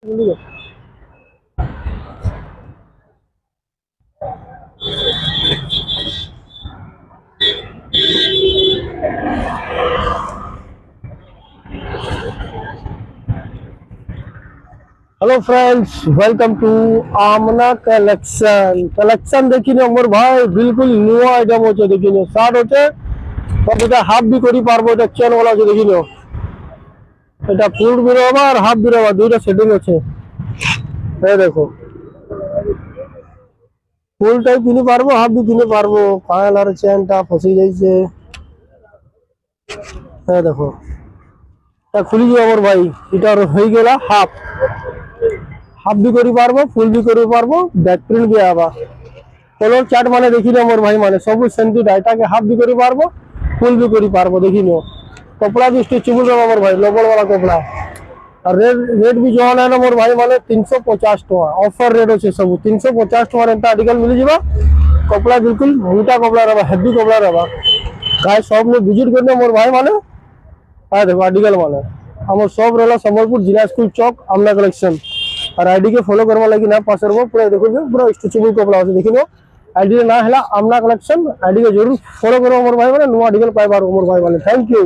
Hello friends, welcome to Aamna collection देखिए मोर भाई बिल्कुल नुआ आइटम होचे देखिए शार्ट होचे तब এটা হাফ বি করি পারবো এটা চেন वाला আছে দেখিও এটা ফুল বিরবা আর হাফ বিরবা দুইটা সেটিং আছে এই দেখো ফুলটাই কিনে পারবো হাফ বি কিনে পারবো পায়েল আর চেনটা ফসি যাইছে এই দেখো এটা খুলি যাবে মোর ভাই এটা হয়ে গেল হাফ हाफ भी करी पारबो फुल भी करी पारबो बैक प्रिंट भी आवा कलर चार्ट माने देखिले मोर भाई माने सब सेंटी डाटा के हाफ भी करी पारबो फुल भी करी पारबो देखिनो कपड़ा भी स्ट्रेचेबल रहा मोर भाई लोबल वाला कपड़ा और रेट भी जो है ना मोर भाई माने 350 टका ऑफर रेट होचे सब 350 टका एंता आर्टिकल मिल जिबा कपड़ा बिल्कुल मोटा कपड़ा रहबा हेवी कपड़ा रहबा गाय सब में विजिट करने मोर भाई माने आ देखो आर्टिकल माने हमर सब रहला संबलपुर जिला स्कूल चौक आमना कलेक्शन और आईडी के फॉलो करवा लगी ना पास करबो पूरा देखो पूरा स्ट्रेचेबल कपड़ा আছে देखिनो आईडी ना हला आमना कलेक्शन आईडी के जरूर फॉलो करो मोर भाई माने नो आर्टिकल पाई बार मोर भाई माने थैंक यू।